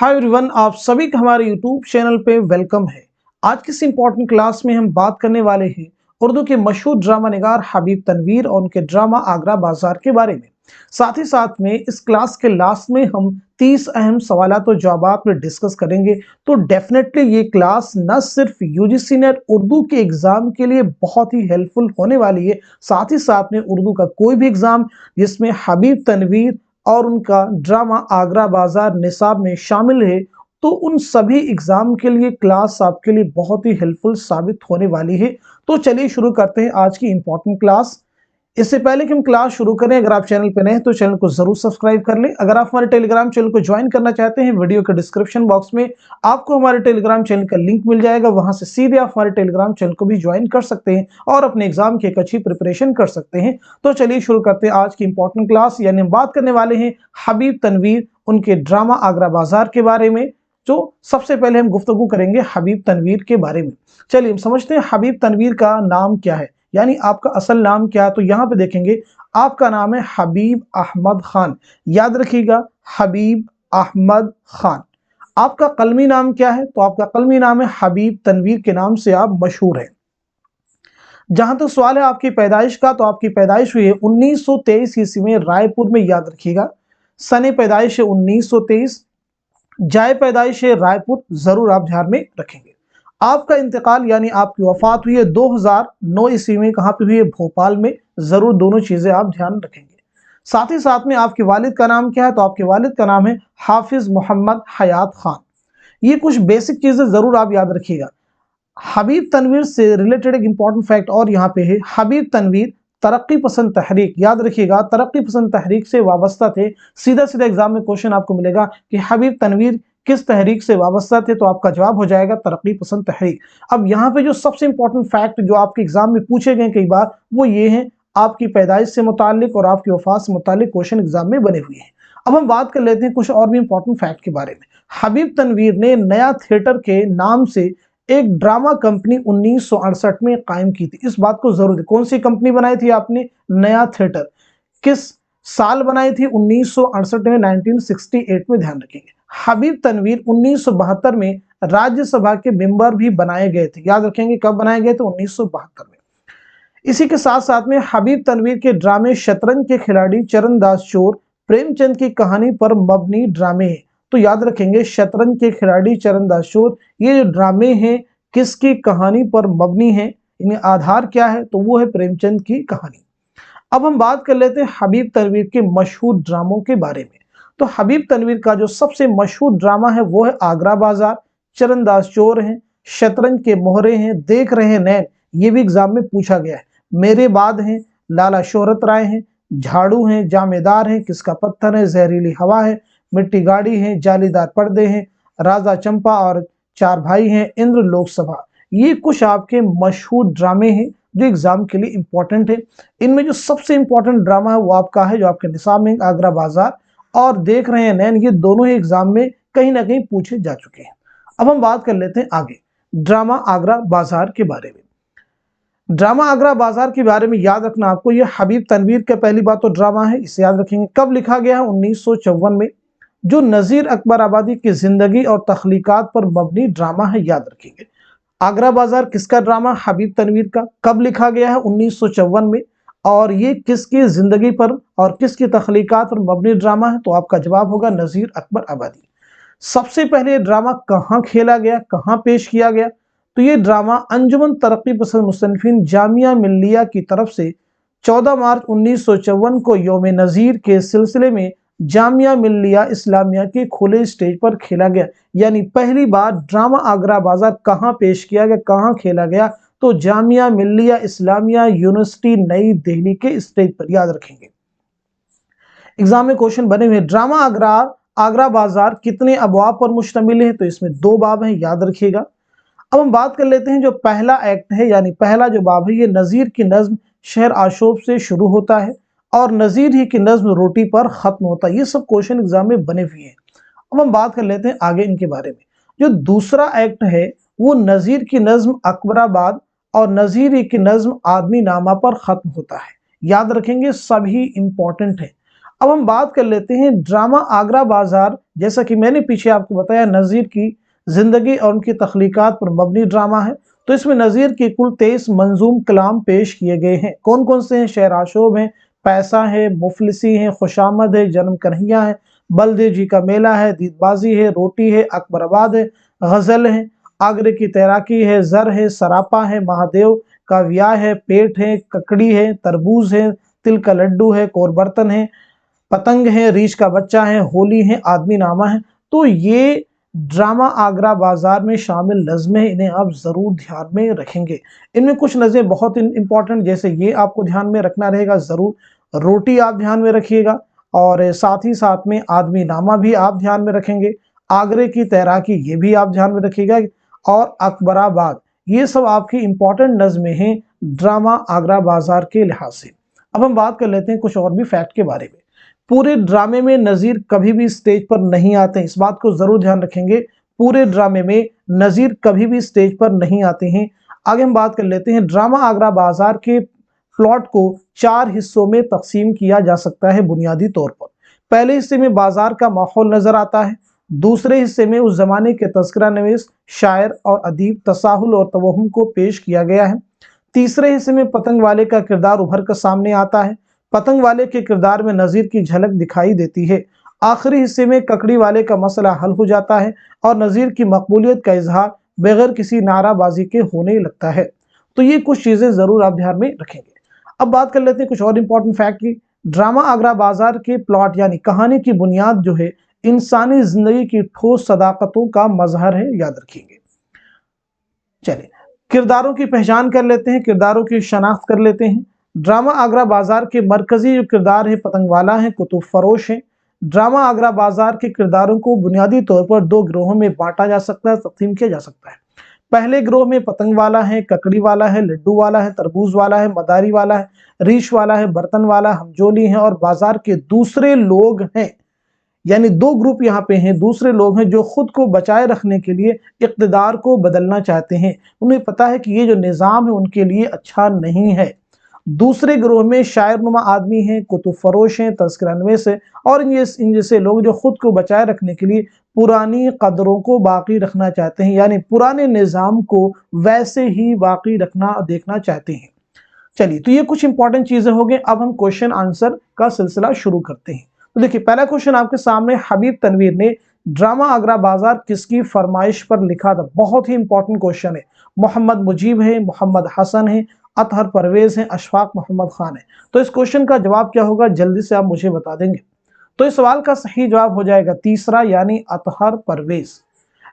Hi everyone, आप सभी का हमारे यूट्यूब चैनल पे वेलकम है। आज की इस इम्पोर्टेंट क्लास में हम बात करने वाले हैं उर्दू के मशहूर ड्रामा निगार हबीब तनवीर और उनके ड्रामा आगरा बाजार के बारे में। साथ ही साथ में इस क्लास के लास्ट में हम 30 अहम सवालात और जवाबात में डिस्कस करेंगे। तो डेफिनेटली ये क्लास न सिर्फ यूजीसी नेट उर्दू के एग्जाम के लिए बहुत ही हेल्पफुल होने वाली है, साथ ही साथ में उर्दू का कोई भी एग्जाम जिसमें हबीब तनवीर और उनका ड्रामा आगरा बाजार निसाब में शामिल है, तो उन सभी एग्जाम के लिए क्लास आपके लिए बहुत ही हेल्पफुल साबित होने वाली है। तो चलिए शुरू करते हैं आज की इंपॉर्टेंट क्लास। इससे पहले कि हम क्लास शुरू करें, अगर आप चैनल पर नए हैं तो चैनल को जरूर सब्सक्राइब कर लें। अगर आप हमारे टेलीग्राम चैनल को ज्वाइन करना चाहते हैं, वीडियो के डिस्क्रिप्शन बॉक्स में आपको हमारे टेलीग्राम चैनल का लिंक मिल जाएगा, वहां से सीधे आप हमारे टेलीग्राम चैनल को भी ज्वाइन कर सकते हैं और अपने एग्जाम की एक अच्छी प्रिपरेशन कर सकते हैं। तो चलिए शुरू करते हैं आज की इंपॉर्टेंट क्लास। यानी हम बात करने वाले हैं हबीब तनवीर, उनके ड्रामा आगरा बाजार के बारे में। जो सबसे पहले हम गुफ्तगू करेंगे हबीब तनवीर के बारे में। चलिए हम समझते हैं हबीब तनवीर का नाम क्या है, यानी आपका असल नाम क्या है। तो यहाँ पे देखेंगे आपका नाम है हबीब अहमद खान। याद रखिएगा, हबीब अहमद खान। आपका कलमी नाम क्या है? तो आपका कलमी नाम है हबीब तनवीर के नाम से आप मशहूर हैं। जहां तक सवाल है आपकी पैदाइश का, तो आपकी पैदाइश हुई है 1923 ईस्वी में रायपुर में। याद रखिएगा, सने पैदाइश है 1923, जाए पैदाइश है रायपुर, जरूर आप ध्यान में रखेंगे। आपका इंतकाल यानी आपकी वफात हुई है 2009 ईस्वी में। कहां पे हुई है? भोपाल में। जरूर दोनों चीजें आप ध्यान रखेंगे। साथ ही साथ में आपके वालिद का नाम क्या है? तो आपके वालिद का नाम है हाफिज मोहम्मद हयात खान। ये कुछ बेसिक चीजें जरूर आप याद रखिएगा। हबीब तनवीर से रिलेटेड एक इंपॉर्टेंट फैक्ट और यहाँ पे है, हबीब तनवीर तरक्की पसंद तहरीक। याद रखिएगा, तरक्की पसंद तहरीक से वाबस्ता थे। सीधा सीधा एग्जाम में क्वेश्चन आपको मिलेगा कि हबीब तनवीर किस तहरीक से वाबस्ता थे, तो आपका जवाब हो जाएगा तरक्की पसंद तहरीक। अब यहाँ पे जो सबसे इंपॉर्टेंट फैक्ट जो आपके एग्जाम में पूछे गए कई बार, वो ये है आपकी पैदाइश से मुतालिक और आपकी वफात से मुतालिक क्वेश्चन एग्जाम में बने हुए हैं। अब हम बात कर लेते हैं कुछ और भी इंपॉर्टेंट फैक्ट के बारे में। हबीब तनवीर ने नया थिएटर के नाम से एक ड्रामा कंपनी 1968 में कायम की थी। इस बात को जरूर, कौन सी कंपनी बनाई थी आपने? नया थिएटर। किस साल बनाई थी? 1968 में, 1968 में। ध्यान रखेंगे। हबीब तनवीर 1972 में राज्यसभा के मेंबर भी बनाए गए थे। याद रखेंगे कब बनाए गए थे? 1972 में। इसी के साथ साथ में हबीब तनवीर के ड्रामे शतरंज के खिलाड़ी चरणदास चोर प्रेमचंद की कहानी पर मबनी ड्रामे हैं। तो याद रखेंगे, शतरंज के खिलाड़ी चरणदास चोर, ये जो ड्रामे हैं किसकी कहानी पर मबनी है? इनमें आधार क्या है? तो वो है प्रेमचंद की कहानी। अब हम बात कर लेते हैं हबीब तनवीर के मशहूर ड्रामों के बारे में। तो हबीब तनवीर का जो सबसे मशहूर ड्रामा है वो है आगरा बाजार, चरणदास चोर हैं, शतरंज के मोहरे हैं, देख रहे नैन, ये भी एग्जाम में पूछा गया है, मेरे बाद हैं, लाला शोहरत राय हैं, झाड़ू हैं, जामेदार हैं, किसका पत्थर है, जहरीली हवा है, मिट्टी गाड़ी है, जालीदार पर्दे हैं, राजा चंपा और चार भाई हैं, इंद्र लोकसभा। ये कुछ आपके मशहूर ड्रामे हैं जो एग्जाम के लिए इंपॉर्टेंट है। इनमें जो सबसे इंपॉर्टेंट ड्रामा है वो आपका है जो आपके निसाब में आगरा बाजार और देख रहे हैं नैन, ये दोनों ही एग्जाम में कहीं ना कहीं पूछे जा चुके हैं। अब हम बात कर लेते हैं आगे ड्रामा आगरा बाजार के बारे में। ड्रामा आगरा बाजार के बारे में याद रखना आपको, यह हबीब तनवीर का पहली बात तो ड्रामा है, इसे याद रखेंगे। कब लिखा गया है? 1954 में। जो नजीर अकबर आबादी की जिंदगी और तख्लीकात पर मबनी ड्रामा है। याद रखेंगे, आगरा बाजार किसका ड्रामा? हबीब तनवीर का। कब लिखा गया है? 1954 में। और ये किसकी जिंदगी पर और किसकी तख्लीकात पर मबनी ड्रामा है? तो आपका जवाब होगा नजीर अकबर आबादी। सबसे पहले ड्रामा कहाँ खेला गया, कहाँ पेश किया गया? तो ये ड्रामा अंजुमन तरक्की पसंद मुसन्निफीन जामिया मिल्लिया की तरफ से 14 मार्च 1954 को यौम नज़ीर के सिलसिले में जामिया मिल्लिया इस्लामिया के खुले स्टेज पर खेला गया। यानी पहली बार ड्रामा आगरा बाजार कहाँ पेश किया गया, कहाँ खेला गया? तो जामिया मिल्लिया इस्लामिया यूनिवर्सिटी नई दिल्ली के स्टेज पर। याद रखेंगे, एग्जाम में क्वेश्चन बने हुए। ड्रामा आगरा बाजार कितने अबवाब पर मुश्तमिल है? तो इसमें 2 बाब हैं, याद रखिएगा। अब हम बात कर लेते हैं जो पहला एक्ट है, यानी पहला जो बाब है, ये नजीर की नज्म शहर आशोब से शुरू होता है और नजीर ही की नज्म रोटी पर खत्म होता है। ये सब क्वेश्चन एग्जाम में बने हुए हैं। अब हम बात कर लेते हैं आगे इनके बारे में। जो दूसरा एक्ट है वो नजीर की नज्म अकबराबाद और नजीर ही की नज्म आदमी नामा पर खत्म होता है। याद रखेंगे, सभी इंपॉर्टेंट है। अब हम बात कर लेते हैं ड्रामा आगरा बाजार। जैसा कि मैंने पीछे आपको बताया, नज़ीर की जिंदगी और उनकी तख्लीकात पर मबनी ड्रामा है। तो इसमें नज़ीर के कुल 23 मंजूम कलाम पेश किए गए हैं। कौन कौन से हैं? शेर आशोब है, पैसा है, मुफलिसी है, खुशामद है, जन्म कन्हैया है, बलदे जी का मेला है, दीदबाजी है, रोटी है, अकबराबाद है, गजल है, आगरे की तैराकी है, जर है, सरापा है, महादेव का ब्याह है, पेट है, ककड़ी है, तरबूज है, तिल का लड्डू है, कोर बर्तन है, पतंग है, रीछ का बच्चा है, होली है, आदमी नामा है। तो ये ड्रामा आगरा बाजार में शामिल नज़में, इन्हें आप जरूर ध्यान में रखेंगे। इनमें कुछ नज़में बहुत इंपॉर्टेंट, जैसे ये आपको ध्यान में रखना रहेगा जरूर। रोटी आप ध्यान में रखिएगा, और साथ ही साथ में आदमी नामा भी आप ध्यान में रखेंगे। आगरे की तैराकी ये भी आप ध्यान में रखिएगा, और अकबराबाद, ये सब आपकी इंपॉर्टेंट नज़में हैं ड्रामा आगरा बाजार के लिहाज से। अब हम बात कर लेते हैं कुछ और भी फैक्ट के बारे में। पूरे ड्रामे में नज़ीर कभी भी स्टेज पर नहीं आते हैं, इस बात को जरूर ध्यान रखेंगे। पूरे ड्रामे में नज़ीर कभी भी स्टेज पर नहीं आते हैं। आगे हम बात कर लेते हैं, ड्रामा आगरा बाजार के प्लॉट को 4 हिस्सों में तकसीम किया जा सकता है बुनियादी तौर पर। पहले हिस्से में बाजार का माहौल नजर आता है। दूसरे हिस्से में उस जमाने के तस्करा नवीस, शायर और अदीब, तसाहुल और तवहुम को पेश किया गया है। तीसरे हिस्से में पतंग वाले का किरदार उभर कर सामने आता है। पतंग वाले के किरदार में नज़ीर की झलक दिखाई देती है। आखिरी हिस्से में ककड़ी वाले का मसला हल हो जाता है और नज़ीर की मकबूलियत का इजहार बगैर किसी नाराबाजी के होने लगता है। तो ये कुछ चीज़ें ज़रूर आप ध्यान में रखेंगे। अब बात कर लेते हैं कुछ और इंपॉर्टेंट फैक्ट की। ड्रामा आगरा बाजार के प्लॉट यानी कहानी की बुनियाद जो है इंसानी जिंदगी की ठोस सदाकतों का मजहर है, याद रखेंगे। चलिए किरदारों की पहचान कर लेते हैं, किरदारों की शनाख्त कर लेते हैं। ड्रामा आगरा बाजार के मरकजी जो किरदार है पतंग वाला है, कुतुब फरोश है। ड्रामा आगरा बाजार के किरदारों को बुनियादी तौर पर 2 गिरोहों में बांटा जा सकता है, तकसीम किया जा सकता है। पहले गिरोह में पतंग वाला है, ककड़ी वाला है, लड्डू वाला है, तरबूज वाला है, मदारी वाला है, रीछ वाला है, बर्तन वाला, हमजोली है, और बाजार के दूसरे लोग हैं। यानी 2 ग्रुप यहाँ पे हैं, दूसरे लोग हैं जो खुद को बचाए रखने के लिए इक़्तिदार को बदलना चाहते हैं। उन्हें पता है कि ये जो निज़ाम है उनके लिए अच्छा नहीं है। दूसरे ग्रोह में शायर नुमा आदमी हैं, कुतुब फरोश हैं, तस्करा नवीस है, और इन जैसे लोग जो खुद को बचाए रखने के लिए पुरानी कदरों को बाकी रखना चाहते हैं, यानी पुराने निज़ाम को वैसे ही बाकी रखना देखना चाहते हैं। चलिए, तो ये कुछ इंपॉर्टेंट चीजें हो गई। अब हम क्वेश्चन आंसर का सिलसिला शुरू करते हैं। तो देखिए, पहला क्वेश्चन आपके सामने, हबीब तनवीर ने ड्रामा आगरा बाजार किसकी फरमाइश पर लिखा था? बहुत ही इंपॉर्टेंट क्वेश्चन है। मोहम्मद मुजीब है, मोहम्मद हसन है, अतहर परवेज है, अशफाक मोहम्मद खान है। तो इस क्वेश्चन का जवाब क्या होगा, जल्दी से आप मुझे बता देंगे। तो इस सवाल का सही जवाब हो जाएगा तीसरा, यानी अतहर परवेज।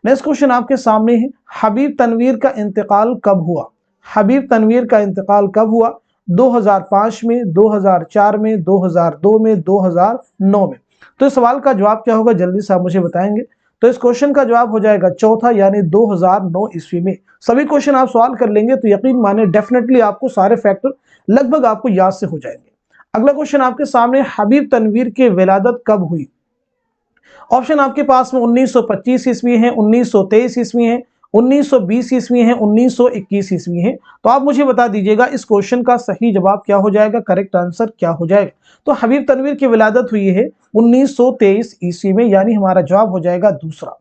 नेक्स्ट क्वेश्चन आपके सामने है, हबीब तनवीर का इंतकाल कब हुआ? हबीब तनवीर का इंतकाल कब हुआ? 2005 में, 2004 में, 2002 में, 2009 में। तो इस सवाल का जवाब क्या होगा, जल्दी से आप मुझे बताएंगे। तो इस क्वेश्चन का जवाब हो जाएगा चौथा, यानी 2009 ईस्वी में। सभी क्वेश्चन आप सवाल कर लेंगे तो यकीन माने डेफिनेटली आपको सारे फैक्टर लगभग आपको याद से हो जाएंगे। अगला क्वेश्चन आपके सामने, हबीब तनवीर की विलादत कब हुई? ऑप्शन आपके पास में 1925 ईस्वी है, 1923 ईस्वी है, 1920 ईस्वी है, 1921 ईस्वी है। तो आप मुझे बता दीजिएगा इस क्वेश्चन का सही जवाब क्या हो जाएगा, करेक्ट आंसर क्या हो जाएगा। तो हबीब तनवीर की विलादत हुई है 1923 ईस्वी में, यानी हमारा जवाब हो जाएगा दूसरा।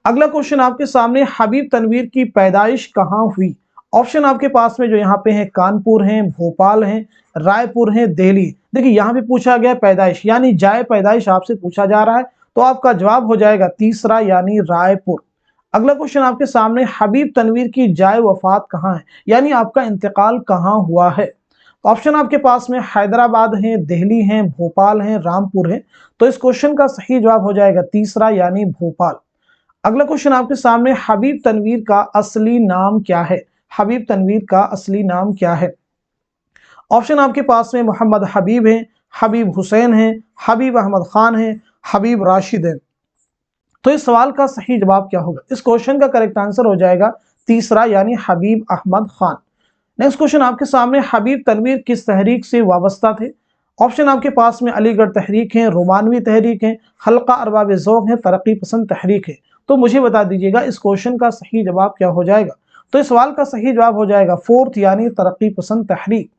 अगला क्वेश्चन आपके सामने, हबीब तनवीर की पैदाइश कहाँ हुई? ऑप्शन आपके पास में जो यहाँ पे है, कानपुर है, भोपाल है, रायपुर है, दिल्ली। देखिए, यहाँ पे पूछा गया पैदाइश, यानी जाए पैदाइश आपसे पूछा जा रहा है, तो आपका जवाब हो जाएगा तीसरा, यानी रायपुर। अगला क्वेश्चन आपके सामने, हबीब तनवीर की जाए वफात कहाँ है, यानी आपका इंतकाल कहाँ हुआ है? ऑप्शन आपके पास में हैदराबाद है, दिल्ली है, भोपाल है, रामपुर है। तो इस क्वेश्चन का सही जवाब हो जाएगा तीसरा, यानी भोपाल। अगला क्वेश्चन आपके सामने, हबीब तनवीर का असली नाम क्या है? हबीब तनवीर का असली नाम क्या है? ऑप्शन आपके पास में मोहम्मद हबीब है, हबीब हुसैन है, हबीब अहमद खान है, हबीब राशिद है। तो इस सवाल का सही जवाब क्या होगा? इस क्वेश्चन का करेक्ट आंसर हो जाएगा तीसरा, यानी हबीब अहमद खान। नेक्स्ट क्वेश्चन आपके सामने, हबीब तनवीर किस तहरीक से वाबस्ता थे? ऑप्शन आपके पास में अलीगढ़ तहरीक है, रोमानवी तहरीक है, हल्का अरबाब ज़ौक़ है, तरक्की पसंद तहरीक है। तो मुझे बता दीजिएगा इस क्वेश्चन का सही जवाब क्या हो जाएगा। तो इस सवाल का सही जवाब हो जाएगा फोर्थ, यानी तरक्की पसंद तहरीक।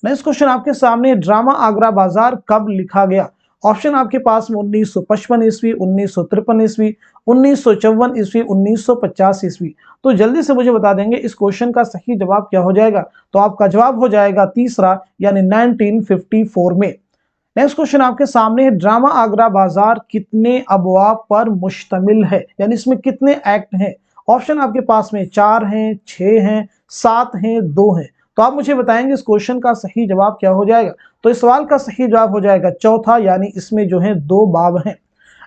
नेक्स्ट क्वेश्चन आपके सामने, ड्रामा आगरा बाजार कब लिखा गया? ऑप्शन आपके पास में 1955 ईस्वी, 1953 ईस्वी, 1954 ईस्वी, 1950 ईस्वी। तो जल्दी से मुझे बता देंगे इस क्वेश्चन का सही जवाब क्या हो जाएगा। तो आपका जवाब हो जाएगा तीसरा, यानी 1954 में। नेक्स्ट क्वेश्चन आपके सामने है, ड्रामा आगरा बाजार कितने अबवाब पर मुश्तमिल है, यानी इसमें कितने एक्ट हैं। ऑप्शन आपके पास में 4 हैं, 6 हैं, 7 हैं, 2 हैं। तो आप मुझे बताएंगे इस क्वेश्चन का सही जवाब क्या हो जाएगा। तो इस सवाल का सही जवाब हो जाएगा चौथा, यानी इसमें जो है 2 बाब हैं।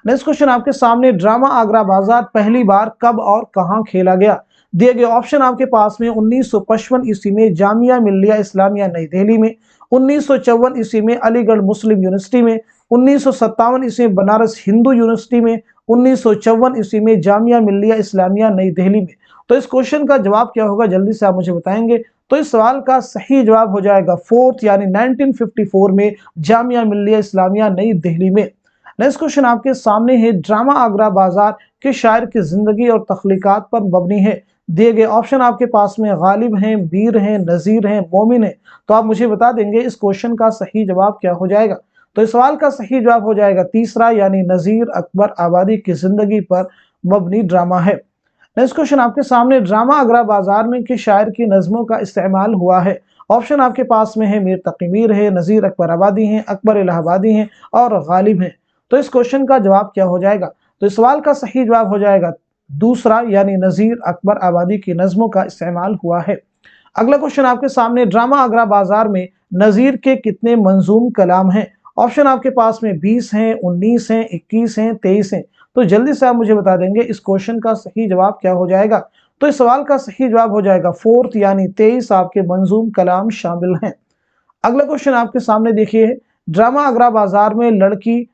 नेक्स्ट क्वेश्चन आपके सामने, ड्रामा आगरा बाजार पहली बार कब और कहां खेला गया। दिए गए ऑप्शन आपके पास में 1955 ईस्वी में जामिया मिल्लिया इस्लामिया नई दिल्ली में, 1954 ईस्वी में अलीगढ़ मुस्लिम यूनिवर्सिटी में, 1957 ईस्वी में बनारस हिंदू यूनिवर्सिटी में, 1954 ईस्वी में जामिया मिल्लिया इस्लामिया नई दिल्ली में। तो इस क्वेश्चन का जवाब क्या होगा, जल्दी से आप मुझे बताएंगे। तो इस सवाल का सही जवाब हो जाएगा फोर्थ, यानी 1954 में जामिया मिल्लिया इस्लामिया नई दिल्ली में। नेक्स्ट क्वेश्चन आपके सामने है, ड्रामा आगरा बाजार के शायर की जिंदगी और तख्लीकात पर मबनी है। दिए गए ऑप्शन आपके पास में गालिब हैं, मीर हैं, नजीर हैं, मोमिन हैं। तो आप मुझे बता देंगे इस क्वेश्चन का सही जवाब क्या हो जाएगा। तो इस सवाल का सही जवाब हो जाएगा तीसरा, यानी नजीर अकबर आबादी की जिंदगी पर मबनी ड्रामा है। नेक्स्ट क्वेश्चन आपके सामने, ड्रामा आगरा बाजार में किस शायर की नज़मों का इस्तेमाल हुआ है। ऑप्शन आपके पास में है, मीर तकी मीर है, नजीर अकबर आबादी हैं, अकबर इलाहाबादी हैं और गालिब हैं। तो इस क्वेश्चन का जवाब क्या हो जाएगा। तो इस सवाल का सही जवाब हो जाएगा दूसरा, यानी नजीर अकबर आबादी की नज़मों का इस्तेमाल हुआ है। अगला क्वेश्चन आपके सामने, ड्रामा आगरा बाजार में नजीर के कितने मंजूम कलाम हैं। ऑप्शन आपके पास में 20 हैं, 19 हैं, 21 हैं, 23 हैं। तो जल्दी से आप मुझे बता देंगे इस क्वेश्चन का सही जवाब क्या हो जाएगा। तो इस सवाल का सही जवाब हो जाएगा फोर्थ, यानी 23 आपके मंजूम कलाम शामिल हैं। अगला क्वेश्चन आपके सामने देखिए, ड्रामा आगरा बाजार में लड़की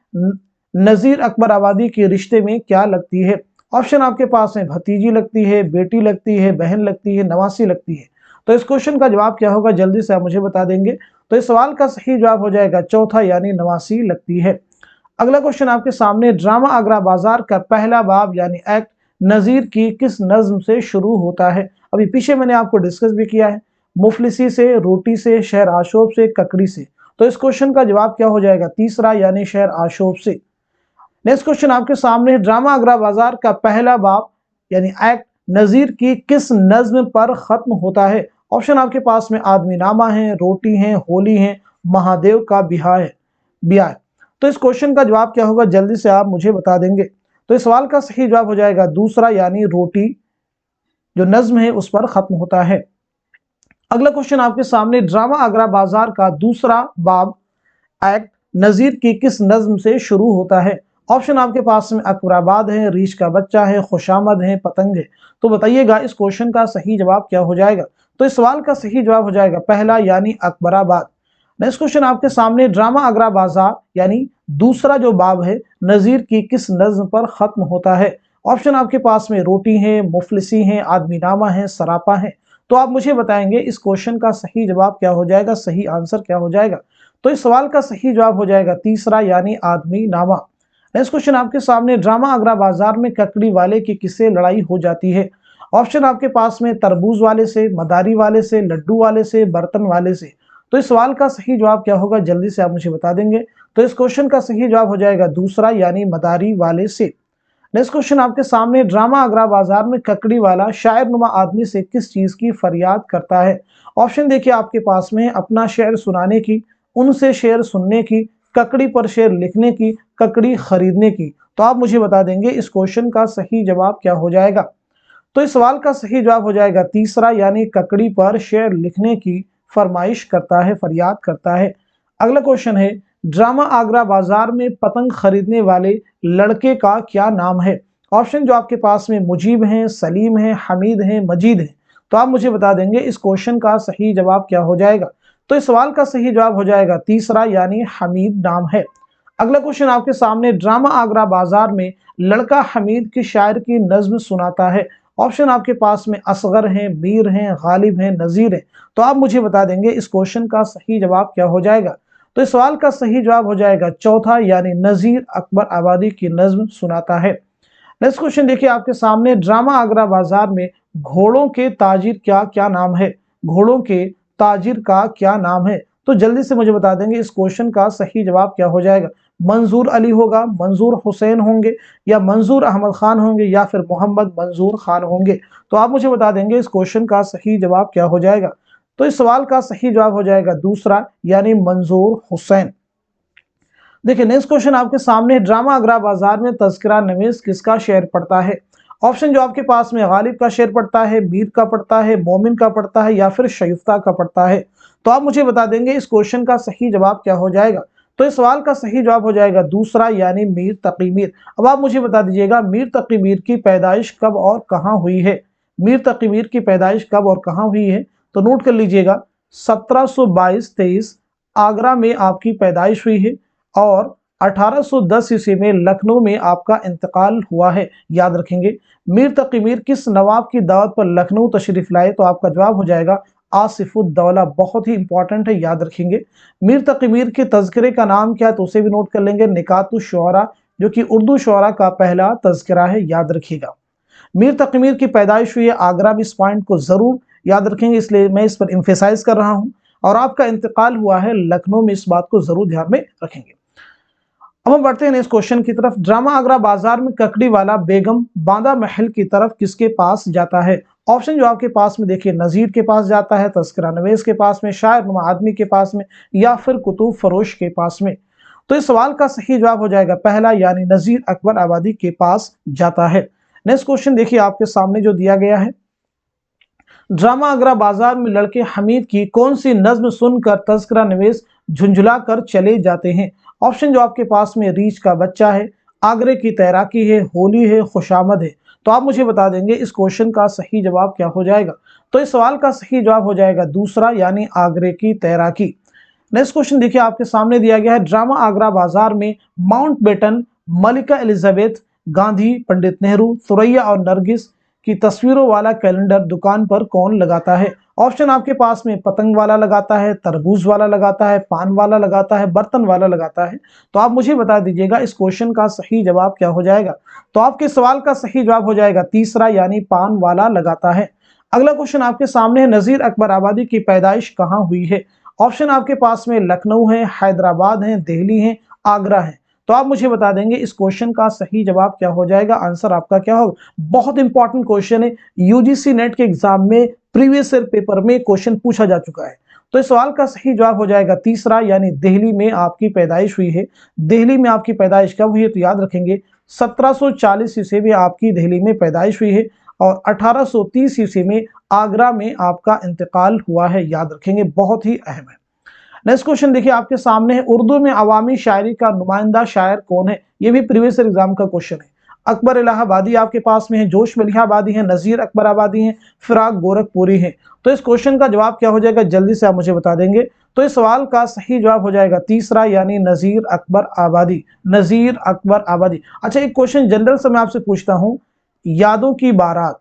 नजीर अकबर आबादी के रिश्ते में क्या लगती है। ऑप्शन आपके पास में भतीजी लगती है, बेटी लगती है, बहन लगती है, नवासी लगती है। तो इस क्वेश्चन का जवाब क्या होगा, जल्दी से आप मुझे बता देंगे। तो इस सवाल का सही जवाब हो जाएगा चौथा, यानी नवासी लगती है। अगला क्वेश्चन आपके सामने, ड्रामा आगरा बाजार का पहला बाब यानी एक्ट नजीर की किस नज्म से शुरू होता है। अभी पीछे मैंने आपको डिस्कस भी किया है, मुफलिसी से, रोटी से, शहर आशोब से, ककड़ी से। तो इस क्वेश्चन का जवाब क्या हो जाएगा, तीसरा, यानी शहर आशोब से। नेक्स्ट क्वेश्चन आपके सामने, ड्रामा आगरा बाजार का पहला बाब यानी एक्ट नजीर की किस नज्म पर खत्म होता है। ऑप्शन आपके पास में आदमी नामा है, रोटी है, होली है, महादेव का ब्याह। तो इस क्वेश्चन का जवाब क्या होगा, जल्दी से आप मुझे बता देंगे। तो इस सवाल का सही जवाब हो जाएगा दूसरा, यानी रोटी जो नज्म है उस पर खत्म होता है। अगला क्वेश्चन आपके सामने, ड्रामा आगरा बाजार का दूसरा बाब एक्ट नजीर की किस नज्म से शुरू होता है। ऑप्शन आपके पास में अकबराबाद है, रीछ का बच्चा है, खुशामद है, पतंग है। तो बताइएगा इस क्वेश्चन का सही जवाब क्या हो जाएगा। तो इस सवाल का सही जवाब हो जाएगा पहला, यानी अकबराबाद। नेक्स्ट क्वेश्चन आपके सामने, ड्रामा आगरा बाजार यानी दूसरा जो बाब है नजीर की किस नज्म पर खत्म होता है। ऑप्शन आपके पास में रोटी है, मुफलिसी है, आदमी नामा है, सरापा है। तो आप मुझे बताएंगे इस क्वेश्चन का सही जवाब क्या हो जाएगा, सही आंसर क्या हो जाएगा। तो इस सवाल का सही जवाब हो जाएगा तीसरा, यानी आदमी नामा। नेक्स्ट क्वेश्चन आपके सामने, ड्रामा आगरा बाजार में ककड़ी वाले की किससे लड़ाई हो जाती है। ऑप्शन आपके पास में तरबूज वाले से, मदारी वाले से, लड्डू वाले से, बर्तन वाले से। तो इस सवाल का सही जवाब क्या होगा, जल्दी से आप मुझे बता देंगे। तो इस क्वेश्चन का सही जवाब हो जाएगा दूसरा, यानी मदारी वाले से। नेक्स्ट क्वेश्चन आपके सामने, ड्रामा आगरा बाजार में ककड़ी वाला शायर नुमा आदमी से किस चीज की फरियाद करता है। ऑप्शन देखिए आपके पास में, अपना शेर सुनाने की, उनसे शेर सुनने की, ककड़ी पर शेर लिखने की, ककड़ी खरीदने की। तो आप मुझे बता देंगे इस क्वेश्चन का सही जवाब क्या हो जाएगा। तो इस सवाल का सही जवाब हो जाएगा तीसरा, यानी ककड़ी पर शेर लिखने की फरमाइश करता है, फरियाद करता है। अगला क्वेश्चन है, ड्रामा आगरा बाजार में पतंग खरीदने वाले लड़के का क्या नाम है। ऑप्शन जो आपके पास में मुजीब हैं, सलीम हैं, हमीद हैं, मजीद हैं। तो आप मुझे बता देंगे इस क्वेश्चन का सही जवाब क्या हो जाएगा। तो इस सवाल का सही जवाब हो जाएगा तीसरा, यानी हमीद नाम है। अगला क्वेश्चन आपके सामने, ड्रामा आगरा बाजार में लड़का हमीद की शायर की नज्म सुनाता है। ऑप्शन आपके पास में असगर हैं, मीर हैं, गालिब हैं, नजीर हैं। तो आप मुझे बता देंगे इस क्वेश्चन का सही जवाब क्या हो जाएगा। तो इस सवाल का सही जवाब हो जाएगा चौथा, यानी नजीर अकबर आबादी की नज्म सुनाता है। नेक्स्ट क्वेश्चन देखिए आपके सामने, ड्रामा आगरा बाजार में घोड़ों के ताजिर क्या क्या नाम है। घोड़ों के ताजिर का क्या नाम है। तो जल्दी से मुझे बता देंगे इस क्वेश्चन का सही जवाब क्या हो जाएगा। मंजूर अली होगा, मंजूर हुसैन होंगे, या मंजूर अहमद खान होंगे, या फिर मोहम्मद मंजूर खान होंगे। तो आप मुझे बता देंगे इस क्वेश्चन का सही जवाब क्या हो जाएगा। तो इस सवाल का सही जवाब हो जाएगा दूसरा, यानी मंजूर हुसैन। देखिए नेक्स्ट क्वेश्चन आपके सामने, ड्रामा आगरा बाजार में तज़किरा नवीस किसका शेर पड़ता है। ऑप्शन जो आपके पास में गालिब का शेर पड़ता है, मीर का पड़ता है, मोमिन का पड़ता है, या फिर शयुफ्ता का पड़ता है। तो आप मुझे बता देंगे इस क्वेश्चन का सही जवाब क्या हो जाएगा। तो इस सवाल का सही जवाब हो जाएगा दूसरा, यानी मीर तकी मीर। अब आप मुझे बता दीजिएगा मीर तकी मीर की पैदाइश कब और कहाँ हुई है। मीर तकी मीर की पैदाइश कब और कहाँ हुई है, तो नोट कर लीजिएगा 1722-23 आगरा में आपकी पैदाइश हुई है, और 1810 ईस्वी में लखनऊ में आपका इंतकाल हुआ है। याद रखेंगे मीर तकी मीर किस नवाब की दावत पर लखनऊ तशरीफ लाए, तो आपका जवाब हो जाएगा आसिफुद्दौला। बहुत ही इंपॉर्टेंट है, याद रखेंगे। मीर तकी मीर के तज़किरे का नाम क्या है, तो उसे भी नोट कर लेंगे, निकातुश्शुअरा, जो कि उर्दू शुअरा का पहला तज़किरा है। याद रखिएगा मीर तकी मीर की पैदाइश हुई है आगरा में, इस पॉइंट को जरूर याद रखेंगे, इसलिए मैं इस पर एम्फेसाइज कर रहा हूं। और आपका इंतकाल हुआ है लखनऊ में, इस बात को जरूर ध्यान में रखेंगे। अब हम बढ़ते हैं इस क्वेश्चन की तरफ। ड्रामा आगरा बाजार में ककड़ी वाला बेगम बांदा महल की तरफ किसके पास जाता है। ऑप्शन जो आपके पास में देखिए, नजीर के पास जाता है, तस्करा नवेज के पास में, शायर नुमा आदमी के पास में, या फिर कुतुब फरोश के पास में। तो इस सवाल का सही जवाब हो जाएगा पहला, यानी नजीर अकबर आबादी के पास जाता है। नेक्स्ट क्वेश्चन देखिए आपके सामने जो दिया गया है, ड्रामा आगरा बाजार में लड़के हमीद की कौन सी नज्म सुनकर तस्करा नवेश झुंझुला कर चले जाते हैं। ऑप्शन जो आपके पास में, रीछ का बच्चा है, आगरे की तैराकी है, होली है, खुशामद है। तो आप मुझे बता देंगे इस क्वेश्चन का सही जवाब क्या हो जाएगा। तो इस सवाल का सही जवाब हो जाएगा दूसरा, यानी आगरे की तैराकी। नेक्स्ट क्वेश्चन देखिए आपके सामने दिया गया है, ड्रामा आगरा बाजार में माउंटबेटन, मलिका एलिजाबेथ, गांधी, पंडित नेहरू, सुरैया और नरगिस की तस्वीरों वाला कैलेंडर दुकान पर कौन लगाता है। ऑप्शन आपके पास में, पतंग वाला लगाता है, तरबूज वाला लगाता है, पान वाला लगाता है, बर्तन वाला लगाता है। तो आप मुझे बता दीजिएगा इस क्वेश्चन का सही जवाब क्या हो जाएगा। तो आपके सवाल का सही जवाब हो जाएगा तीसरा, यानी पान वाला लगाता है। अगला क्वेश्चन आपके सामने है, नजीर अकबर आबादी की पैदाइश कहाँ हुई है। ऑप्शन आपके पास में लखनऊ है, हैदराबाद है, दिल्ली है, आगरा है। तो आप मुझे बता देंगे इस क्वेश्चन का सही जवाब क्या हो जाएगा। आंसर आपका क्या होगा। बहुत इंपॉर्टेंट क्वेश्चन है, यूजीसी नेट के एग्जाम में प्रीवियस ईयर पेपर में क्वेश्चन पूछा जा चुका है। तो इस सवाल का सही जवाब हो जाएगा तीसरा, यानी दिल्ली में आपकी पैदाइश हुई है। दिल्ली में आपकी पैदाइश कब हुई है, तो याद रखेंगे 1740 ईस्वी में आपकी दिल्ली में पैदाइश हुई है, और 1830 ईस्वी में आगरा में आपका इंतकाल हुआ है। याद रखेंगे, बहुत ही अहम है। नेक्स्ट क्वेश्चन देखिए आपके सामने है, उर्दू में अवामी शायरी का नुमाइंदा शायर कौन है। ये भी प्रीवियस एग्जाम का क्वेश्चन है। अकबर इलाहाबादी आपके पास में है, जोश मलिहाबादी है, नजीर अकबर आबादी है, फिराक गोरखपुरी है। तो इस क्वेश्चन का जवाब क्या हो जाएगा, जल्दी से आप मुझे बता देंगे। तो इस सवाल का सही जवाब हो जाएगा तीसरा, यानी नजीर अकबर आबादी। नजीर अकबर आबादी। अच्छा, एक क्वेश्चन जनरल से मैं आपसे पूछता हूँ, यादों की बारात,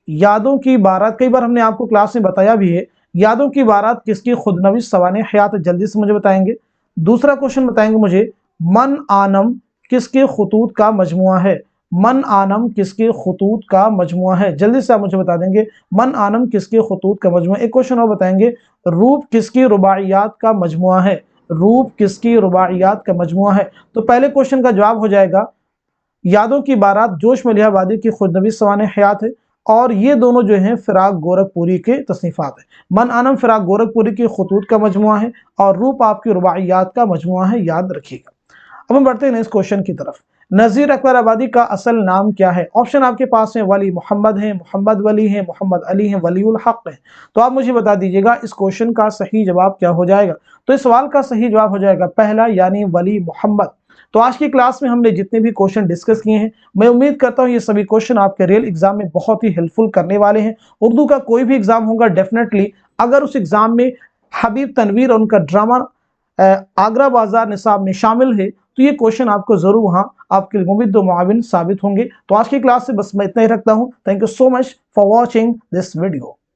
यादों की बारात कई बार हमने आपको क्लास में बताया भी है, यादों की बारात किसकी खुदनवीस सवाने हयात, जल्दी से मुझे बताएंगे। दूसरा क्वेश्चन बताएंगे मुझे, मन आनम किसके खुतूत का मजमुआ है। मन आनम किसके खुतूत का मजमुआ है, जल्दी से आप मुझे बता देंगे मन आनम किसके खुतूत का मजमुआ। एक क्वेश्चन और बताएंगे, रूप किसकी रुबाइयात का मजमुआ है। रूप किसकी रुबाइयात का मजमुआ है। तो पहले क्वेश्चन का जवाब हो जाएगा यादों की बारात जोश मलिहाबादी की खुदनवीस सवाने हयात है, और ये दोनों जो हैं फिराक गोरखपुरी के तसनीफात है। मन आनम फिराक गोरखपुरी के खुतूत का मजमुआ है, और रूप आपकी रुबाइयात का मजमुआ है। याद रखिएगा। अब हम बढ़ते हैं इस क्वेश्चन की तरफ। नजीर अकबर आबादी का असल नाम क्या है। ऑप्शन आपके पास में, वली मोहम्मद है, मोहम्मद वली है, मोहम्मद अली है, वलीउल हक है। तो आप मुझे बता दीजिएगा इस क्वेश्चन का सही जवाब क्या हो जाएगा। तो इस सवाल का सही जवाब हो जाएगा पहला, यानी वली मोहम्मद। तो आज की क्लास में हमने जितने भी क्वेश्चन डिस्कस किए हैं, मैं उम्मीद करता हूं ये सभी क्वेश्चन आपके रियल एग्जाम में बहुत ही हेल्पफुल करने वाले हैं। उर्दू का कोई भी एग्जाम होगा, डेफिनेटली अगर उस एग्जाम में हबीब तनवीर और उनका ड्रामा आगरा बाजार निसाब में शामिल है, तो ये क्वेश्चन आपको जरूर वहां आपके लिए मुफीद व मुआविन साबित होंगे। तो आज की क्लास से बस मैं इतना ही रखता हूं। Thank you so much for watching this video.